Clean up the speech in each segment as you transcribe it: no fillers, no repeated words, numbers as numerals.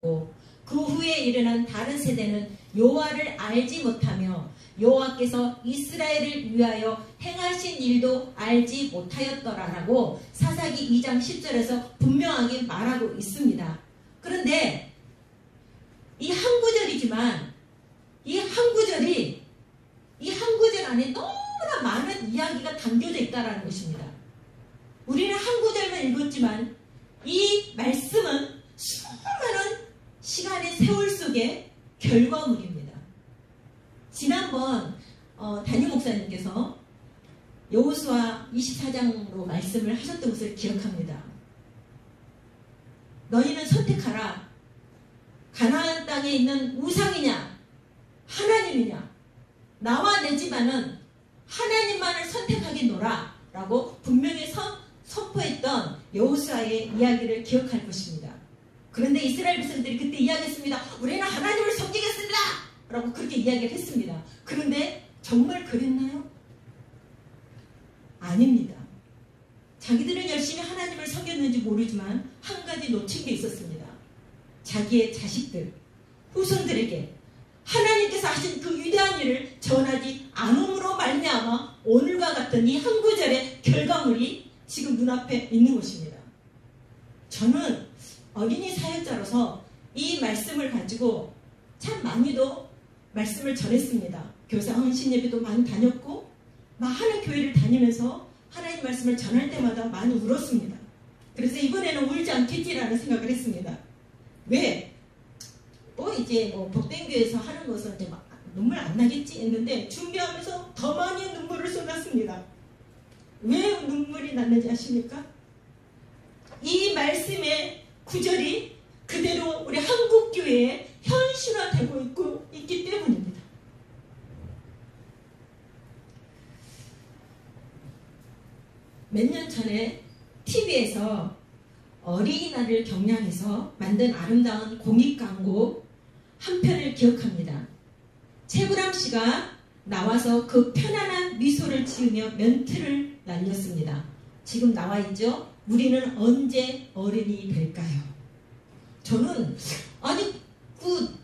그 후에 일어난 다른 세대는 여호와를 알지 못하며 여호와께서 이스라엘을 위하여 행하신 일도 알지 못하였더라라고 사사기 2장 10절에서 분명하게 말하고 있습니다. 그런데 이 한 구절이지만 이 한 구절 안에 너무나 많은 이야기가 담겨져 있다는 것입니다. 우리는 한 구절만 읽었지만 이 말씀은 수많은 시간의 세월 속의 결과물입니다. 지난번 담임 목사님께서 여호수아 24장으로 말씀을 하셨던 것을 기억합니다. 너희는 선택하라. 가나안 땅에 있는 우상이냐 하나님이냐. 나와 내 집안은 하나님만을 선택하겠노라 라고 분명히 선포했던 여호수아의 이야기를 기억할 것입니다. 그런데 이스라엘 백성들이 그때 이야기했습니다. 우리는 하나님을 섬기겠습니다 라고 그렇게 이야기를 했습니다. 그런데 정말 그랬나요? 아닙니다. 자기들은 열심히 하나님을 섬겼는지 모르지만 한 가지 놓친 게 있었습니다. 자기의 자식들, 후손들에게 하나님께서 하신 그 위대한 일을 전하지 않음으로 말미암아 오늘과 같은 이 한 구절의 결과물이 지금 눈앞에 있는 것입니다. 저는 어린이 사역자로서 이 말씀을 가지고 참 많이도 말씀을 전했습니다. 교사 헌신 예배도 많이 다녔고 많은 교회를 다니면서 하나님 말씀을 전할 때마다 많이 울었습니다. 그래서 이번에는 울지 않겠지라는 생각을 했습니다. 왜? 이제 복된 교회에서 하는 것은 이제 막 눈물 안 나겠지 했는데 준비하면서 더 많이 눈물을 쏟았습니다. 왜 눈물이 났는지 아십니까? 이 말씀의 구절이 그대로 우리 한국교회에 현실화되고 있기 때문입니다. 몇 년 전에 TV에서 어린이날을 경량해서 만든 아름다운 공익 광고 한 편을 기억합니다. 최불암 씨가 나와서 그 편안한 미소를 지으며 멘트를 날렸습니다. 지금 나와 있죠? 우리는 언제 어른이 될까요? 저는 아니 그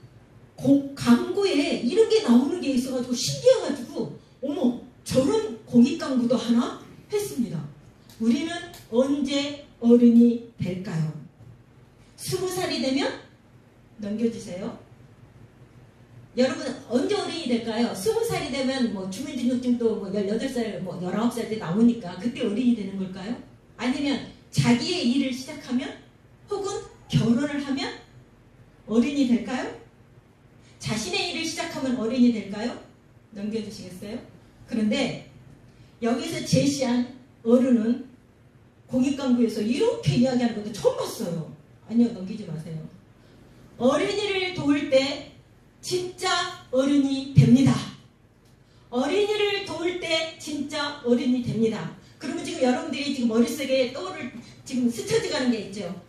광고에 이런 게 나오는 게 있어가지고 신기해가지고 어머 저런 공익 광고도 하나 했습니다. 우리는 언제 어른이 될까요? 20살이 되면 넘겨주세요. 여러분 언제 어른이 될까요? 20살이 되면 주민등록증도 18살, 19살 때 나오니까 그때 어른이 되는 걸까요? 아니면 자기의 일을 시작하면 혹은 결혼을 하면 어른이 될까요? 자신의 일을 시작하면 어른이 될까요? 넘겨주시겠어요? 그런데 여기서 제시한 어른은 공익광고에서 이렇게 이야기하는 것도 처음 봤어요. 아니요, 넘기지 마세요. 어린이를 도울 때 진짜 어른이 됩니다. 어린이를 도울 때 진짜 어른이 됩니다. 그러면 지금 여러분들이 지금 머릿속에 지금 스쳐져 가는 게 있죠.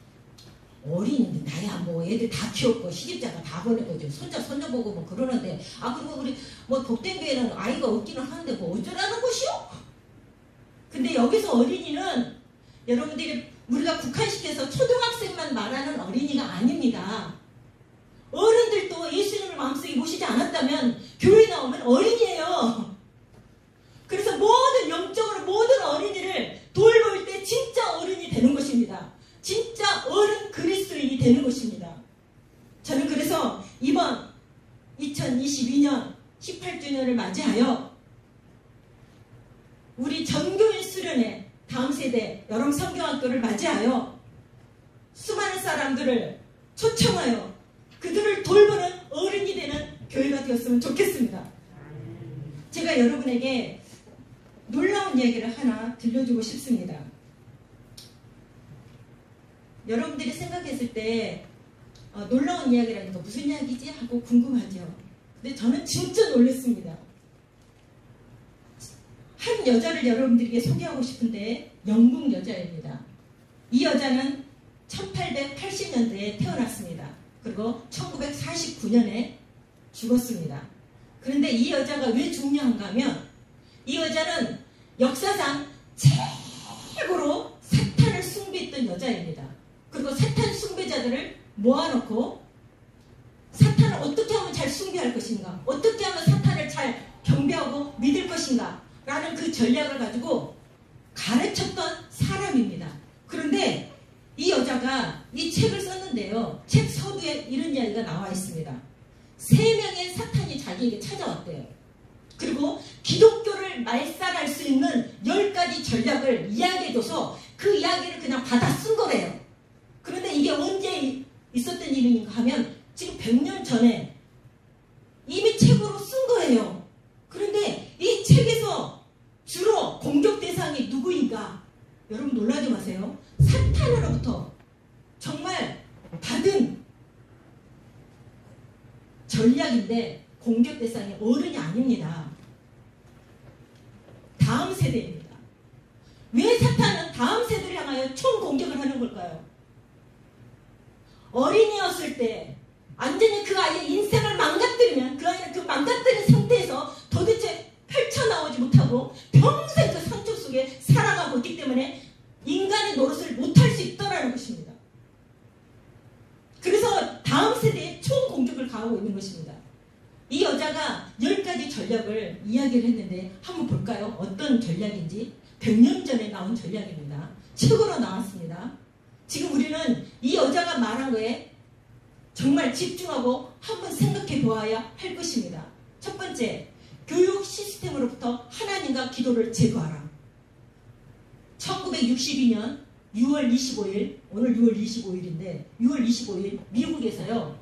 어린인데 나야 애들 다 키웠고 시집자가 다 보내고 손자 손녀 보고 그러는데 그리고 우리 복된 교회는 아이가 없기는 하는데 어쩌라는 것이요? 근데 여기서 어린이는 여러분들이 우리가 국한시켜서 초등학생만 말하는 어린이가 아닙니다. 어른들도 예수님을 마음속에 모시지 않았다면 교회 나오면 어린이에요. 그래서 영적으로 모든 어린이를 돌볼 때 진짜 어른이 되는 것입니다. 진짜 어른 그리스도인이 되는 것입니다. 저는 그래서 이번 2022년 18주년을 맞이하여 우리 전교인 수련회 다음 세대 여름 성경학교를 맞이하여 수많은 사람들을 초청하여 그들을 돌보는 어른이 되는 교회가 되었으면 좋겠습니다. 제가 여러분에게 놀라운 이야기를 하나 들려주고 싶습니다. 여러분들이 생각했을 때 놀라운 이야기라니까 무슨 이야기지? 하고 궁금하죠. 근데 저는 진짜 놀랐습니다. 한 여자를 여러분들에게 소개하고 싶은데 영국 여자입니다. 이 여자는 1880년대에 태어났습니다. 그리고 1949년에 죽었습니다. 그런데 이 여자가 왜 중요한가 하면 이 여자는 역사상 최고로 사탄을 숭배했던 여자입니다. 그리고 사탄 숭배자들을 모아놓고 숭배할 것인가? 어떻게 하면 사탄을 잘 경배하고 믿을 것인가? 라는 그 전략을 가지고 가르쳤던 사람입니다. 그런데 이 여자가 이 책을 썼는데요. 책 서두에 이런 이야기가 나와 있습니다. 3명의 사탄이 자기에게 찾아왔대요. 그리고 기독교를 말살할 수 있는 10가지 전략을 이야기해줘서 그 이야기를 그냥 받아 쓴 거래요. 그런데 이게 언제 있었던 일인가 하면 지금 100년 전에 이미 책으로 쓴 거예요. 그런데 이 책에서 주로 공격 대상이 누구인가? 여러분 놀라지 마세요. 사탄으로부터 정말 받은 전략인데 공격 대상이 어른이 아닙니다. 다음 세대입니다. 왜 사탄은 다음 세대를 향하여 총 공격을 하는 걸까요? 어린이였을 때 완전히 그 아이의 인생을 망가뜨리면 그 아이는 그 망가뜨린 상태에서 도대체 펼쳐나오지 못하고 평생 그 상처 속에 살아가고 있기 때문에 인간의 노릇을 못할 수 있다는 것입니다. 그래서 다음 세대에 총 공격을 가하고 있는 것입니다. 이 여자가 10가지 전략을 이야기를 했는데 한번 볼까요? 어떤 전략인지. 100년 전에 나온 전략입니다. 책으로 나왔습니다. 지금 우리는 이 여자가 말한 거에 정말 집중하고 한번 생각해 보아야 할 것입니다. 첫 번째, 교육 시스템으로부터 하나님과 기도를 제거하라. 1962년 6월 25일, 오늘 6월 25일인데 6월 25일 미국에서요.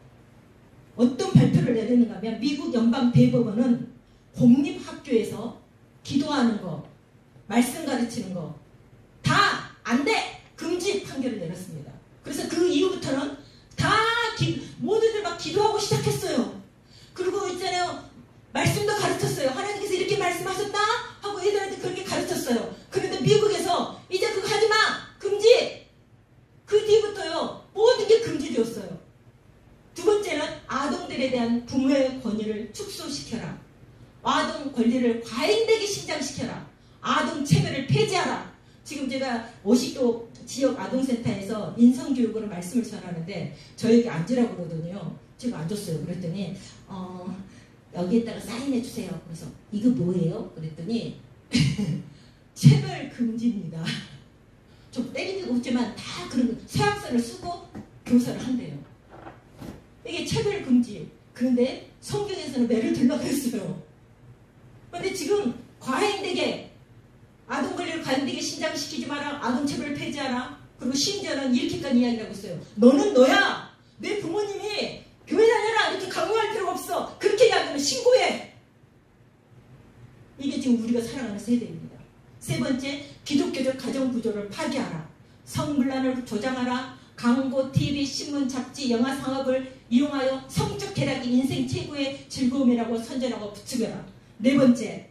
어떤 발표를 내렸는가 하면 미국 연방대법원은 공립학교에서 기도하는 거, 말씀 가르치는 거 다 안 돼! 금지 판결을 내렸습니다. 그래서 그 이후부터는 다 모두들 막 기도하고 시작했어요. 그리고 있잖아요. 말씀도 가르쳤어요. 하나님께서 이렇게 말씀하셨다 하고 애들한테 그렇게 가르쳤어요. 그런데 미국에서 이제 그거 하지마! 금지! 그 뒤부터요. 모든 게 금지되었어요. 두 번째는 아동들에 대한 부모의 권위를 축소시켜라. 아동 권리를 과잉되게 신장시켜라. 아동 체면을 폐지하라. 지금 제가 50도 지역 아동센터에서 인성교육으로 말씀을 전하는데 저에게 앉으라고 그러더니요. 제가 앉았어요. 그랬더니 여기에다가 사인해 주세요. 그래서 이거 뭐예요? 그랬더니 체벌 금지입니다. 좀 때리는 거 없지만 다 그런 서약서를 쓰고 교사를 한대요. 이게 체벌 금지. 그런데 성경에서는 매를 들라고 했어요. 그런데 지금 과잉되게 아동 권리를 과잉되게 신장시키지 마라. 아동 체벌을 폐지하라. 그리고 심지어는 이렇게까지 이야기를 하고 있어요. 너는 너야. 내 부모님이 교회 다녀라. 이렇게 강요할 필요가 없어. 그렇게 이야기하면 신고해. 이게 지금 우리가 살아가는 세대입니다. 세 번째, 기독교적 가정구조를 파괴하라. 성문란을 조장하라. 광고, TV, 신문, 잡지, 영화, 상업을 이용하여 성적 쾌락이 인생 최고의 즐거움이라고 선전하고 부추겨라. 네 번째,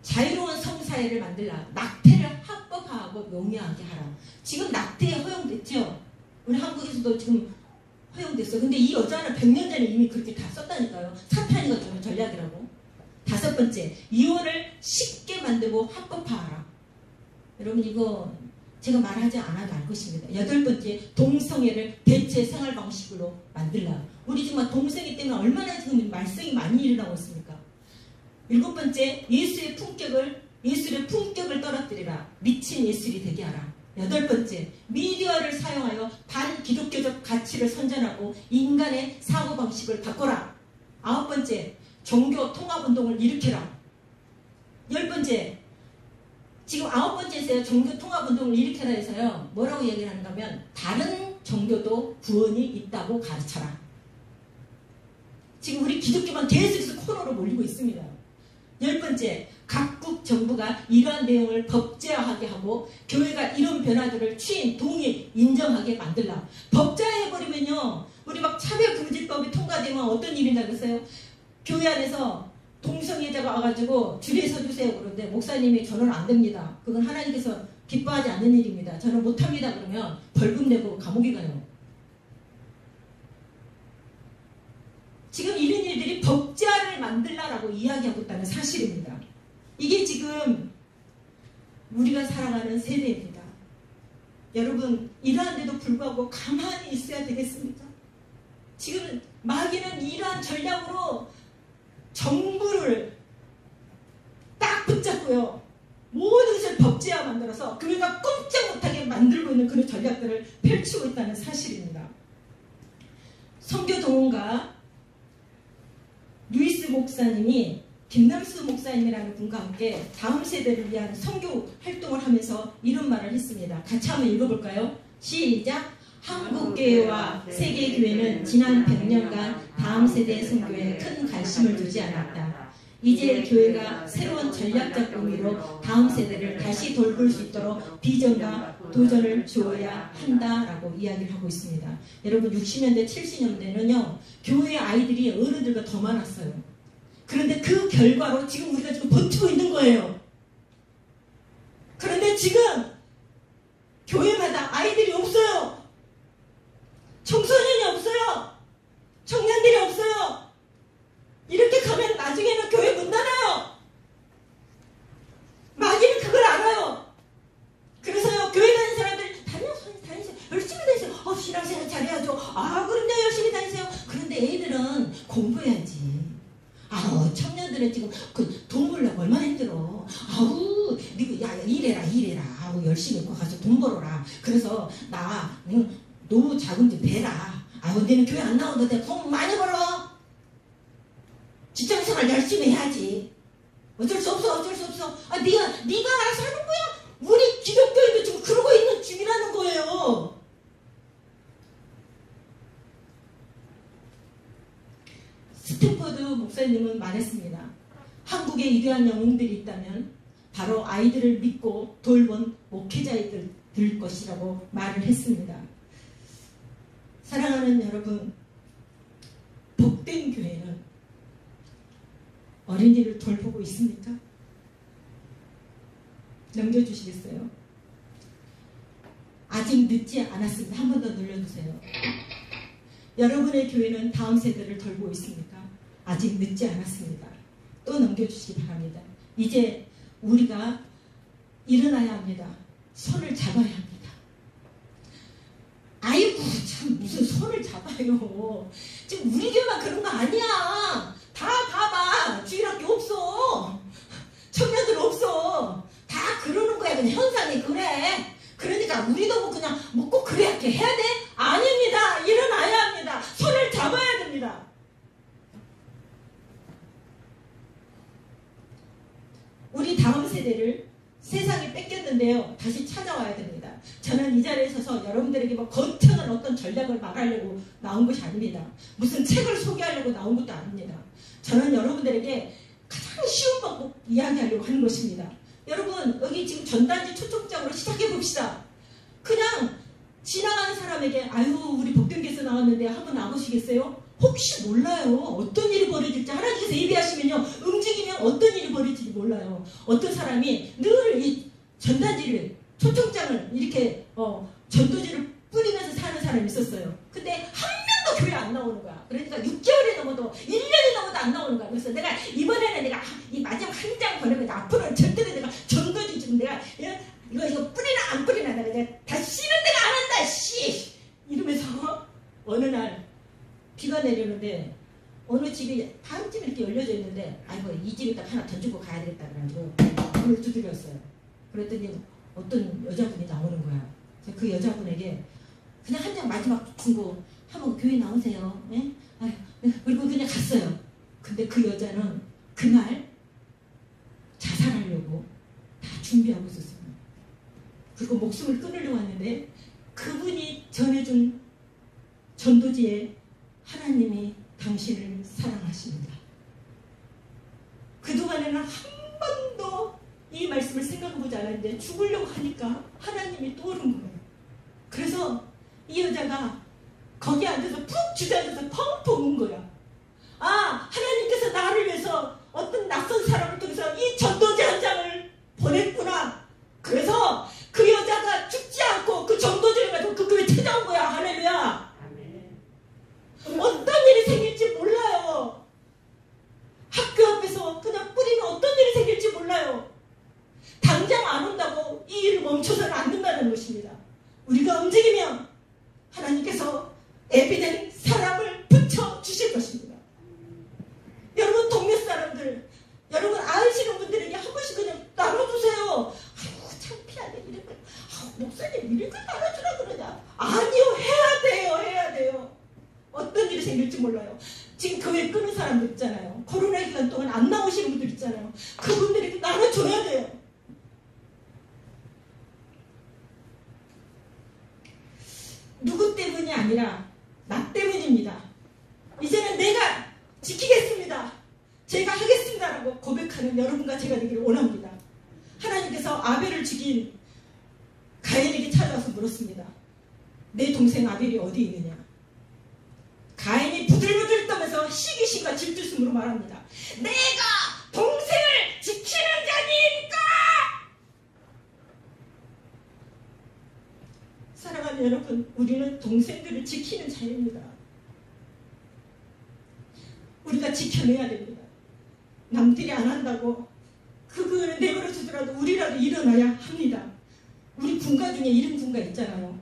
자유로운 성사회를 만들라. 낙태를 합법화하고 용이하게 하라. 지금 낙태 허용됐죠? 우리 한국에서도 지금 허용됐어요. 근데 이 여자는 100년 전에 이미 그렇게 다 썼다니까요. 사탄이 가지고 전략이라고. 다섯 번째, 이혼을 쉽게 만들고 합법화하라. 여러분 이거 제가 말하지 않아도 알 것입니다. 여덟 번째, 동성애를 대체 생활 방식으로 만들라. 우리 지금 동성애 때문에 얼마나 지금 말썽이 많이 일어나고 있습니까? 일곱 번째, 예수의 품격을 떨어뜨리라. 미친 예술이 되게 하라. 여덟 번째, 미디어를 사용하여 반기독교적 가치를 선전하고 인간의 사고방식을 바꿔라. 아홉 번째, 종교 통합운동을 일으켜라. 열 번째, 지금 아홉 번째에서요. 종교 통합운동을 일으켜라 해서요. 뭐라고 얘기를 하는가 하면 다른 종교도 구원이 있다고 가르쳐라. 지금 우리 기독교만 계속해서 코너로 몰리고 있습니다. 열 번째, 각국 정부가 이러한 내용을 법제화하게 하고 교회가 이런 변화들을 취임, 동의, 인정하게 만들라. 법제화해버리면요. 우리 막 차별금지법이 통과되면 어떤 일이 나겠어요? 교회 안에서 동성애자가 와가지고 줄에 서주세요. 그런데 목사님이 저는 안 됩니다. 그건 하나님께서 기뻐하지 않는 일입니다. 저는 못합니다. 그러면 벌금 내고 감옥에 가요. 지금 이런 일들이 법제화를 만들라라고 이야기하고 있다는 사실입니다. 이게 지금 우리가 살아가는 세대입니다. 여러분 이러한데도 불구하고 가만히 있어야 되겠습니까? 지금 마귀는 이러한 전략으로 정부를 딱 붙잡고요. 모든 것을 법제화 만들어서 교회가 꼼짝 못하게 만들고 있는 그런 전략들을 펼치고 있다는 사실입니다. 선교 동원가 루이스 목사님이 김남수 목사님이라는 분과 함께 다음 세대를 위한 선교 활동을 하면서 이런 말을 했습니다. 같이 한번 읽어볼까요? 시작! 한국교회와 세계교회는 지난 100년간 다음 세대의 선교에 큰 관심을 두지 않았다. 이제 교회가 새로운 전략적 의미로 다음 세대를 다시 돌볼 수 있도록 비전과 도전을 주어야 한다라고 이야기를 하고 있습니다. 여러분 60년대 70년대는요 교회 아이들이 어른들과 더 많았어요. 그런데 그 결과로 지금 우리가 지금 버티고 있는 거예요. 그런데 지금 교회마다 아이들이 없어요. 청소년이 없어요. 청년들이 없어요. 이렇게 가면 나중에는 교회 문 닫아요. 마귀는 그걸 알아요. 그래서요 교회 다니는 사람들 다니세요. 열심히 다니세요. 신앙생활 잘해야죠. 그럼요 열심히 다니세요. 그런데 애들은 공부해야지. 청년들은 지금 돈 벌려고 얼마나 힘들어. 야 일해라. 열심히 가서 돈 벌어라. 그래서 나 노후 자금 좀 대라. 너는 교회 안 나오는데 내가 돈 많이 벌어. 직장생활 열심히 해야지. 어쩔 수 없어. 네가 알아서 하는 거야. 우리 기독교인도 지금 그러고 있는 중이라는 거예요. 스탠퍼드 목사님은 말했습니다. 한국에 위대한 영웅들이 있다면 바로 아이들을 믿고 돌본 목회자들 것이라고 말을 했습니다. 사랑하는 여러분, 복된 교회는 어린이를 돌보고 있습니까? 넘겨주시겠어요? 아직 늦지 않았습니다. 한 번 더 눌러주세요. 여러분의 교회는 다음 세대를 돌보고 있습니까? 아직 늦지 않았습니다. 또 넘겨주시기 바랍니다. 이제 우리가 일어나야 합니다. 손을 잡아야 합니다. 아이고 참 무슨 손을 잡아요. 지금 우리 교회만 그런 거 아니야. 다 봐봐. 주일학교 없어. 청년들 없어. 다 그러는 거야. 그냥 현상이 그래. 그러니까 우리도 그냥 꼭 그렇게 해야 돼? 아닙니다. 일어나야 합니다. 손을 잡아야 됩니다. 우리 다음 세대를 세상에 뺏겼는데요. 다시 찾아와야 됩니다. 저는 이 자리에 서서 여러분들에게 거창한 어떤 전략을 말하려고 나온 것이 아닙니다. 무슨 책을 소개하려고 나온 것도 아닙니다. 저는 여러분들에게 가장 쉬운 방법 이야기하려고 하는 것입니다. 여러분 여기 지금 전단지 초청장으로 시작해 봅시다. 그냥 지나가는 사람에게 우리 복된교에서 나왔는데 한번 나보시겠어요? 혹시 몰라요. 어떤 일이 벌어질지 하나님께서 예비하시면요. 움직이면 어떤 일이 벌어질지 몰라요. 어떤 사람이 늘 이 전단지를 초청장을 이렇게 전도지를 뿌리면서 사는 사람이 있었어요. 근데 한 명도 교회 안 나오는 거야. 그러니까 6개월이 넘어도 1년이 넘어도 안 나오는 거야. 그래서 내가 이번에는 내가 이 마지막 한 장 보내면 앞으로는 절대로 내가 전도지 지금 내가 이거 뿌리나 안 뿌리나 내가 다시는 내가 안 한다 씨 이러면서 어느 날 비가 내리는데 어느 집이 반쯤 이렇게 열려져 있는데 이 집에다 하나 던지고 가야 되겠다 그래가지고 문을 두드렸어요. 그랬더니 어떤 여자분이 나오는 거야. 그 여자분에게 그냥 한 장 마지막 주고 한번 교회 나오세요. 예? 그리고 그냥 갔어요. 근데 그 여자는 그날 자살하려고 다 준비하고 있었어요. 그리고 목숨을 끊으려고 했는데 그분이 전해준 전도지에 하나님이 당신을 사랑하십니다. 그동안에는 한 번도 이 말씀을 생각해보지 않았는데 죽으려고 하니까 하나님이 떠오른 거예요. 그래서 이 여자가 거기 앉아서 푹 주저앉아서 펑펑 운 거야. 하나님께서 나를 위해서 어떤 낯선 사람을 통해서 이 전도지 한 장을 보냈구나. 그래서 그 여자가 죽지 않고 그 전도지를 가지고 그 교회에 찾아온 거야. 할렐루야. 어떤 일이 생길지 몰라요. 학교 앞에서 그냥 뿌리면 어떤 일이 생길지 몰라요. 당장 안 온다고 이 일을 멈춰서는 안 된다는 것입니다. 우리가 움직이면 하나님께서 예비된 사람을 붙여주실 생길지 몰라요. 지금 교회 끄는 사람들 있잖아요. 코로나 기간 동안 안 나오시는 분들 있잖아요. 그분들에게 나눠줘야 돼요. 누구 때문이 아니라 나 때문입니다. 이제는 내가 지키겠습니다. 제가 하겠습니다라고 고백하는 여러분과 제가 되기를 원합니다. 하나님께서 아벨을 죽인 가인에게 찾아와서 물었습니다. 내 동생 아벨이 어디 있느냐? 가인이 부들부들 떠면서 시기심과 질투심으로 말합니다. 내가 동생을 지키는 자니까! 사랑하는 여러분, 우리는 동생들을 지키는 자입니다. 우리가 지켜내야 됩니다. 남들이 안 한다고 그거를 내버려 두더라도 우리라도 일어나야 합니다. 우리 군가 중에 이런 군가 있잖아요.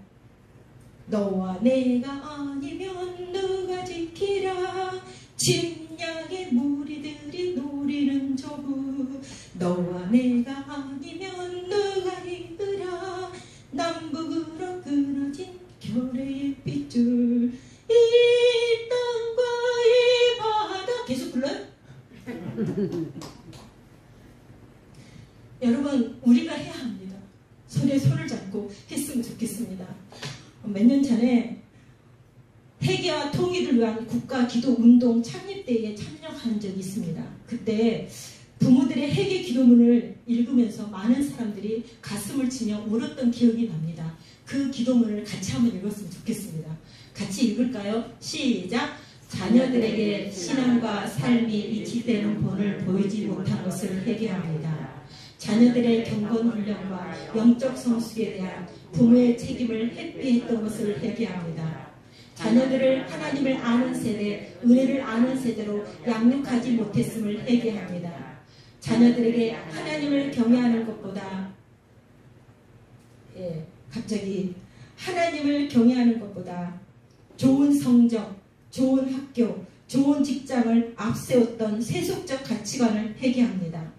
너와 내가 아니면 누가 지키랴 침략의 무리들이 노리는 조부 너와 내가 아니면 누가 이으랴 남북으로 끊어진 결의의 빗줄 이 땅과 이 바다 계속 불러요? 여러분 우리가 해야 합니다. 손에 손을 잡고 했으면 좋겠습니다. 몇 년 전에 회개와 통일을 위한 국가기도운동 창립대회에 참여한 적이 있습니다. 그때 부모들의 회개 기도문을 읽으면서 많은 사람들이 가슴을 치며 울었던 기억이 납니다. 그 기도문을 같이 한번 읽었으면 좋겠습니다. 같이 읽을까요? 시작! 자녀들에게 신앙과 삶이 이치되는 본을 보이지 못한 것을 회개합니다. 자녀들의 경건훈련과 영적 성숙에 대한 부모의 책임을 회피했던 것을 회개합니다. 자녀들을 하나님을 아는 세대, 은혜를 아는 세대로 양육하지 못했음을 회개합니다. 자녀들에게 하나님을 경외하는 것보다 하나님을 경외하는 것보다 좋은 성적, 좋은 학교, 좋은 직장을 앞세웠던 세속적 가치관을 회개합니다.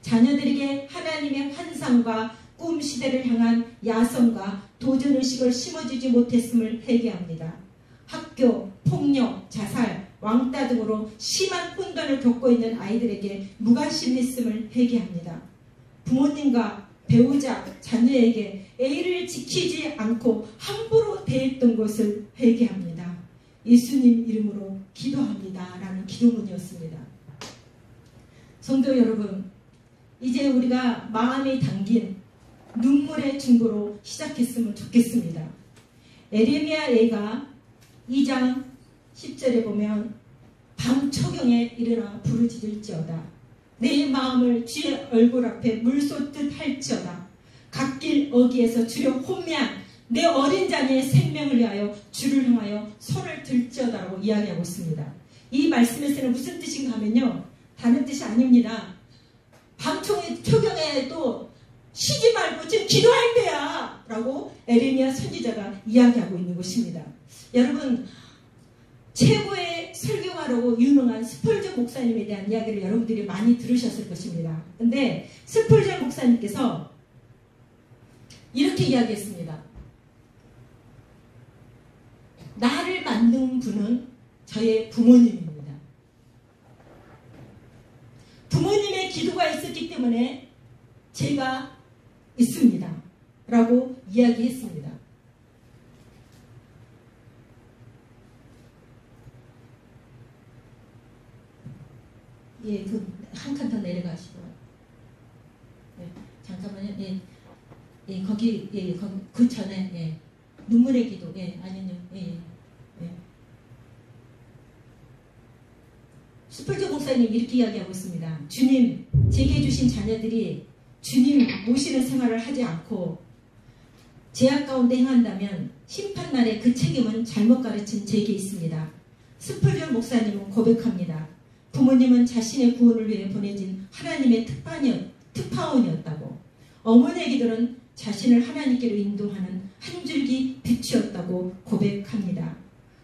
자녀들에게 하나님의 환상과 꿈 시대를 향한 야성과 도전의식을 심어주지 못했음을 회개합니다. 학교, 폭력, 자살, 왕따 등으로 심한 혼돈을 겪고 있는 아이들에게 무관심했음을 회개합니다. 부모님과 배우자, 자녀에게 A를 지키지 않고 함부로 대했던 것을 회개합니다. 예수님 이름으로 기도합니다. 라는 기도문이었습니다. 성도 여러분, 이제 우리가 마음이 담긴 눈물의 중보로 시작했으면 좋겠습니다. 에레미야 예가 2장 10절에 보면 밤 초경에 일어나 부르짖을지어다. 내 마음을 주의 얼굴 앞에 물쏟듯 할지어다. 갓길 어귀에서 주려 혼미한 내 어린 자녀의 생명을 위하여 주를 향하여 손을 들지어다라고 이야기하고 있습니다. 이 말씀에서는 무슨 뜻인가 하면요, 다른 뜻이 아닙니다. 밤 초경에도 쉬지 말고 지금 기도할 때야 라고 에레미야 선지자가 이야기하고 있는 것입니다. 여러분, 최고의 설교가로 유명한 스펄전 목사님에 대한 이야기를 여러분들이 많이 들으셨을 것입니다. 근데 스펄전 목사님께서 이렇게 이야기했습니다. 나를 만든 분은 저의 부모님입니다. 부모님의 기도가 있었기 때문에 제가 있습니다. 라고 이야기했습니다. 예, 한 칸 더 내려가시고. 예, 잠깐만요. 예, 거기, 그 전에, 예, 눈물의 기도. 예, 아니요. 예. 스펄전 목사님 이렇게 이야기하고 있습니다. 주님, 제게 주신 자녀들이 주님 모시는 생활을 하지 않고 죄악 가운데 행한다면 심판날에 그 책임은 잘못 가르친 제게 있습니다. 스펄전 목사님은 고백합니다. 부모님은 자신의 구원을 위해 보내진 하나님의 특파원이었다고. 어머니의 기도는 자신을 하나님께로 인도하는 한 줄기 빛이었다고 고백합니다.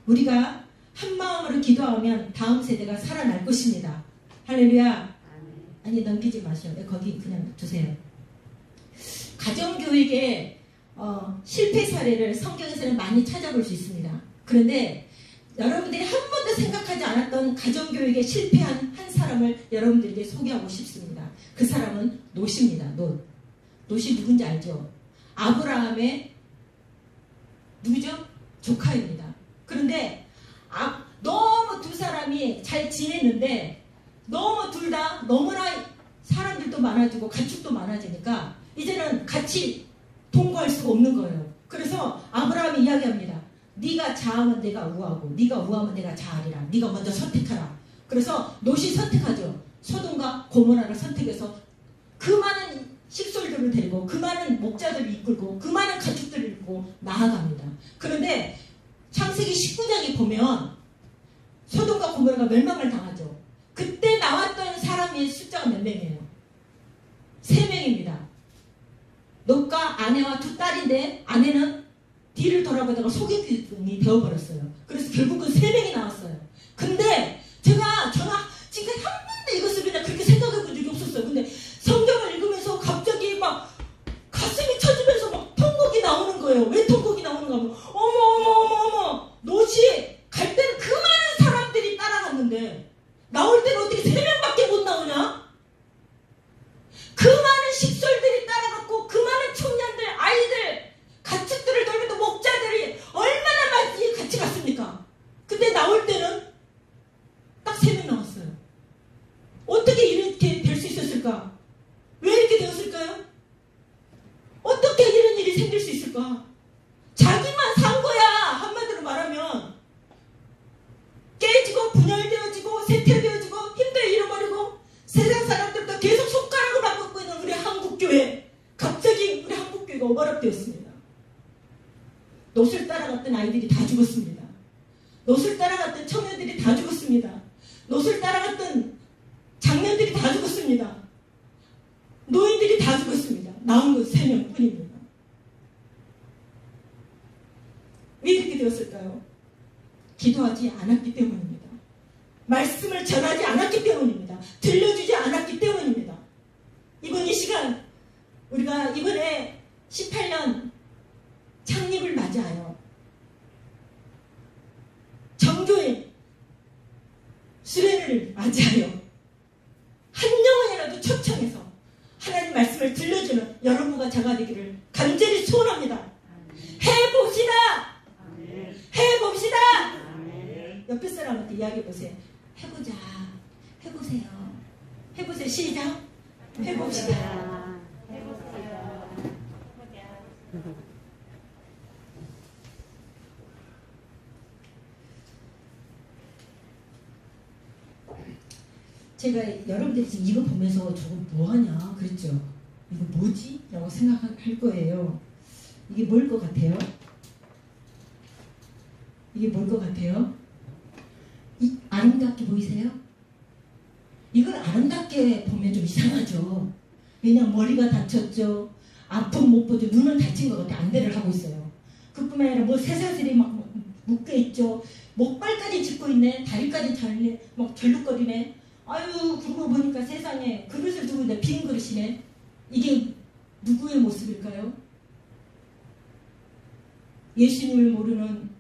우리가 한 마음으로 기도하면 다음 세대가 살아날 것입니다. 할렐루야. 아니, 넘기지 마셔. 거기 그냥 두세요. 가정교육의 실패 사례를 성경에서는 많이 찾아볼 수 있습니다. 그런데 여러분들이 한 번도 생각하지 않았던 가정교육에 실패한 한 사람을 여러분들에게 소개하고 싶습니다. 그 사람은 롯입니다. 롯이 누군지 알죠? 아브라함의 누구죠? 조카입니다. 그런데 너무 두 사람이 잘 지냈는데 너무 둘 다 너무나 사람들도 많아지고 가축도 많아지니까 이제는 같이 동거할 수가 없는 거예요. 그래서 아브라함이 이야기합니다. 네가 자하면 내가 우하고 네가 우하면 내가 자하리라. 네가 먼저 선택하라. 그래서 롯이 선택하죠. 소돔과 고모라를 선택해서 그 많은 식솔들을 데리고 그 많은 목자들을 이끌고 그 많은 가축들을 이끌고 나아갑니다. 그런데 창세기 19장에 보면 소돔과 고모라가 멸망을 당하죠. 그때 나왔던 사람의 숫자가 몇 명이에요? 3명입니다. 롯과 아내와 두 딸인데 아내는 뒤를 돌아보다가 소개팅이 되어버렸어요. 그래서 결국은 3명이 나왔어요. 근데 저는 지금까지 한 번도 이것을 그냥 그렇게 생각해 본 적이 없었어요. 근데 성경을 읽으면서 갑자기 막 가슴이 쳐지면서 막 통곡이 나오는 거예요. 왜 통곡이 나오는가 하면 어머 롯이 갈 때는 그 많은 사람들이 따라갔는데 나올 때는 어떻게 3명밖에 못 나오냐? 그 많은 식솔들이 따라갔고 그 많은 청년들, 아이들, 가축들을 돌면서 목자들이 얼마나 많이 같이 갔습니까? 근데 나올 때는 딱 3명 나왔어요. 어떻게 이렇게 될 수 있었을까? 왜 이렇게 되었을까요? 어떻게 이런 일이 생길 수 있을까? 자기만 산 거야. 한마디로 말하면 깨지고 분열되어지고 쇠퇴되어지고 힘도 잃어버리고 세상 사람들도 계속 손가락을 바꾸고 있는 우리 한국교회. 갑자기 우리 한국교회가 오버랩되었습니다. 롯을 따라갔던 아이들이 다 죽었습니다. 롯을 따라갔던 청년들이 다 죽었습니다. 롯을 따라갔던 장년들이 다 죽었습니다. 노인들이 다 죽었습니다. 나온 건 3명 뿐입니다. 왜 이렇게 되었을까요? 기도하지 않았기 때문입니다. 말씀을 전하지 않았기 때문입니다. 들려주지 않았기 때문입니다. 이번 이 시간 우리가 이번에 18년 창립을 맞이하여 정교회 수련회를 맞이하여 한 영혼이라도 초청해서 하나님 말씀을 들려주는 여러분과 제가 되기를 간절히 소원합니다. 해봅시다. 해봅시다. 옆에 사람한테 이야기해보세요. 해보자. 해보세요. 해보세요. 시작. 해봅시다. 제가 여러분들이 지금 이거 보면서 저거 뭐하냐 그랬죠. 이거 뭐지? 라고 생각할 거예요. 이게 뭘 것 같아요? 이게 뭘 것 같아요? 아름답게 보이세요? 이걸 아름답게 보면 좀 이상하죠. 왜냐면 머리가 다쳤죠. 아픈 못 보죠. 눈은 다친 것 같아. 안대를 하고 있어요. 그뿐만 아니라 뭐 새사슬이 막 묶여있죠. 목발까지 짚고 있네. 다리까지 잘네. 막 절룩거리네. 아유, 그러고 보니까 세상에 그릇을 두고 있는데 빈 그릇이네. 이게 누구의 모습일까요? 예수님을 모르는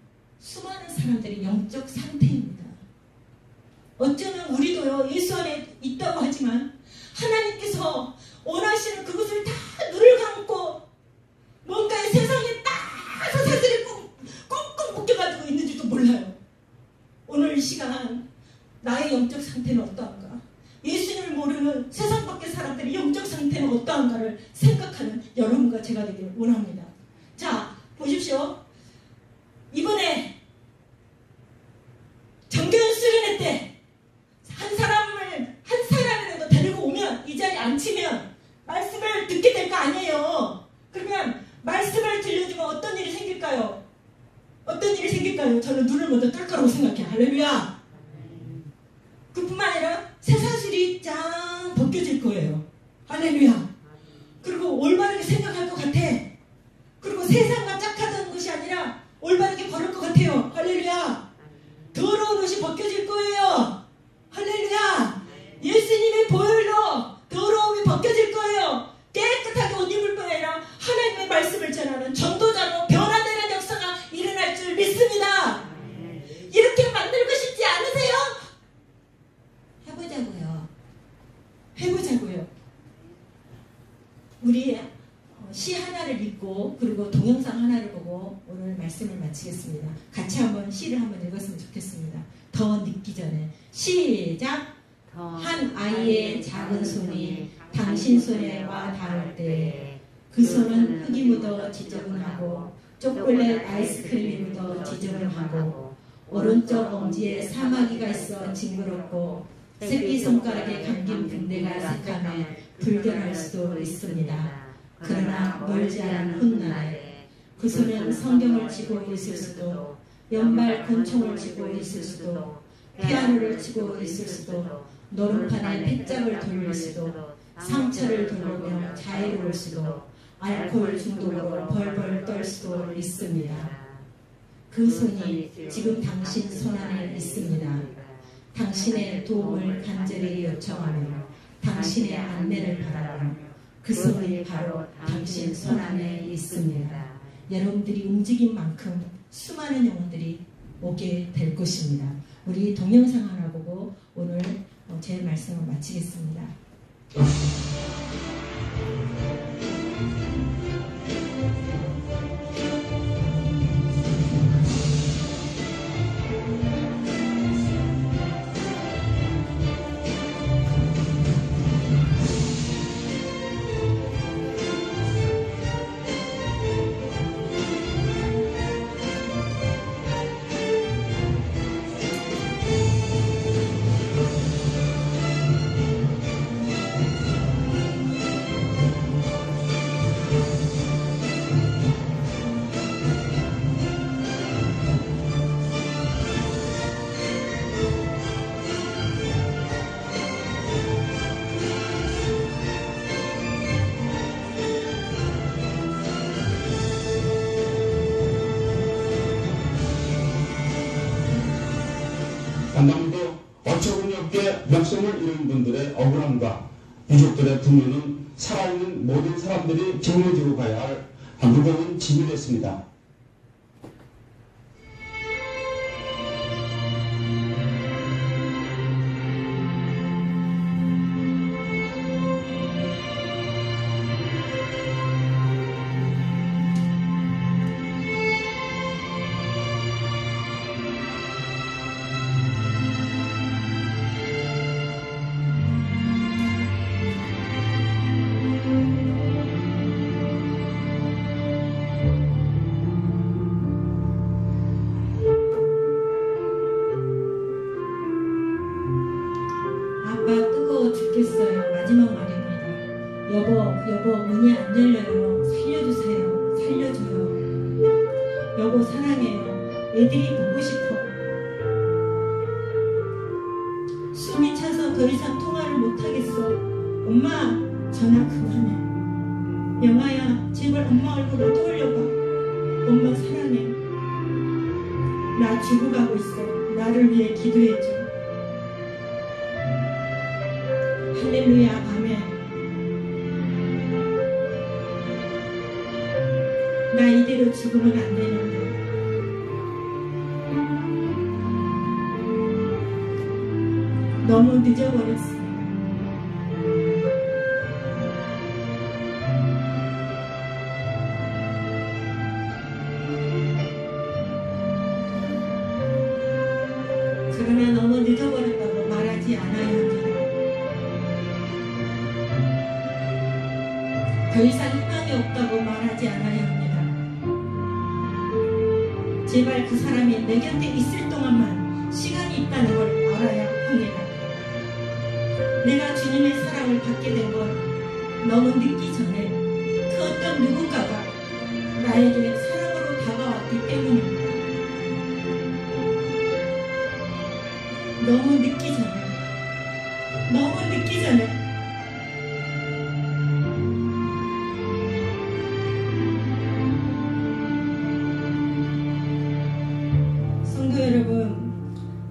수많은 사람들의 영적 상태입니다. 어쩌면 우리도요, 예수 안에 있다고 하지만 하나님께서 원하시는 그것을 다 눈을 감고 뭔가 세상에 딱 사슬이 꽁꽁 묶여가지고 있는지도 몰라요. 오늘 이 시간 나의 영적 상태는 어떠한가? 예수님을 모르는 세상 밖의 사람들의 영적 상태는 어떠한가를 생각하는 여러분과 제가 되기를 원합니다. 자, 보십시오. 이번에 정교연 수련회 때 한 사람이라도 데리고 오면 이 자리에 앉히면 말씀을 듣게 될 거 아니에요. 그러면 말씀을 들려주면 어떤 일이 생길까요? 어떤 일이 생길까요? 저는 눈을 먼저 뜰 거라고 생각해요. 할렐루야. 그뿐만 아니라 새사슬이 짱 벗겨질 거예요. 할렐루야. 그리고 올바르게 생각할 것 같아. 그리고 세상과 짝하던 것이 아니라 올바르게 걸을 것 같아요. 할렐루야. 더러운 옷이 벗겨질 거예요. 할렐루야. 예수님의 보혈로 더러움이 벗겨질 거예요. 깨끗하게 옷 입을 뿐 아니라 하나님의 말씀을 전하는 전도자로 변화되는 역사가 일어날 줄 믿습니다. 이렇게 그리고 동영상 하나를 보고 오늘 말씀을 마치겠습니다. 같이 한번 시를 한번 읽었으면 좋겠습니다. 더 늦기 전에. 시작! 한 아이의 작은 손이 당신 손에와 닿을 때 그 손은 흙이 묻어 지저분하고 초콜릿 아이스크림이 묻어 지저분하고 오른쪽 엄지에 사마귀가 있어 징그럽고 새끼손가락에 감긴 붕대가 새까매 불결할 수도 있습니다. 그러나 멀지 않은 훗날에 그 손은 성경을 쥐고 있을 수도 연말 권총을 쥐고 있을 수도 피아노를 치고 있을 수도 노름판에 핏장을 돌릴 수도 상처를 돌보며 자유로울 수도 알코올 중독으로 벌벌 떨 수도 있습니다. 그 손이 지금 당신 손 안에 있습니다. 당신의 도움을 간절히 요청하며 당신의 안내를 바라며 그 손이 바로 당신 손 안에 있습니다. 여러분들이 움직인 만큼 수많은 영혼들이 오게 될 것입니다. 우리 동영상 하나 보고 오늘 제 말씀을 마치겠습니다. 간담도 어처구니 없게 목숨을 잃은 분들의 억울함과 유족들의 분노는 살아있는 모든 사람들이 짊어지고 가야 할 무거운 짐이 됐습니다. 죽겠어요. 마지막 말입니다. 여보 문이 안 열려요. 살려주세요. 살려줘요. 여보 사랑해요. 애들이 보고 싶어. 숨이 차서 더 이상 통화를 못하겠어. 엄마 전화 그만해. 영아야 제발 엄마 얼굴을 떠올려봐. 엄마 사랑해. 나 죽어가고 있어. 나를 위해 기도해줘. 할렐루야 아멘. 나 이대로 죽으면 안 되는데 너무 늦어버렸어. 그러나 너무 늦어버렸다고 말하지 않아야 합니다. 더 이상 희망이 없다고 말하지 않아야 합니다. 제발 그 사람이 내 곁에 있을 동안만 시간이 있다는 걸 알아야 합니다. 내가 주님의 사랑을 받게 된 건 너무 늦기 전에 그 어떤 누군가가 나에게 사랑으로 다가왔기 때문입니다. 너무 늦기 전에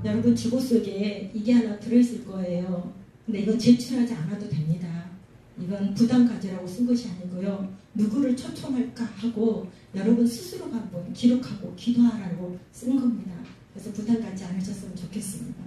여러분 주보 속에 이게 하나 들어있을 거예요. 근데 이건 제출하지 않아도 됩니다. 이건 부담 가지라고 쓴 것이 아니고요. 누구를 초청할까 하고 여러분 스스로가 한번 기록하고 기도하라고 쓴 겁니다. 그래서 부담 갖지 않으셨으면 좋겠습니다.